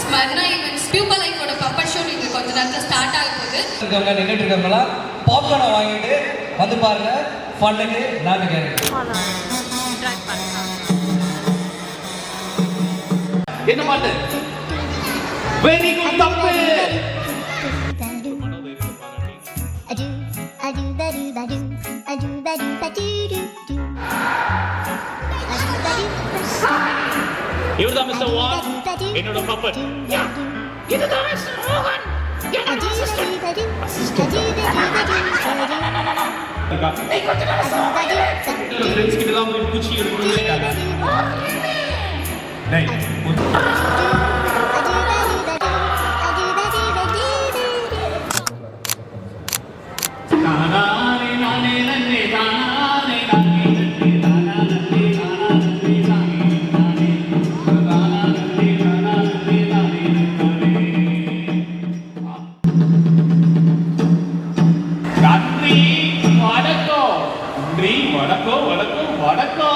ஸ்மர்னா events பியூப்பர் லைஃபோட puppet show நீங்க கொஞ்ச நேரத்துல ஸ்டார்ட் ஆக போகுது. இருக்கவங்க நின்னுட்டு இருக்கவங்களா பாப்கார்னை வாங்கிட்டு வந்து பாருங்க. ஃபன்னுக்கு நாங்க கேரண்டி. என்ன பாட்டு? வெரி குட் தப்பு. இவர்தான் மிஸ்டர் வான், என்னோட பப்பட். இதுதான் மிஸ்டர் மோகன், என்னோட அசிஸ்டன்ட். ஏய் கொஞ்ச நேரம் சாப்பிடு. ஃப்ரெண்ட்ஸ் கிட்ட எல்லாம் போய் பூச்சி எடுக்கணும். டேய் வடக்கோ வடக்கோ வடக்கோ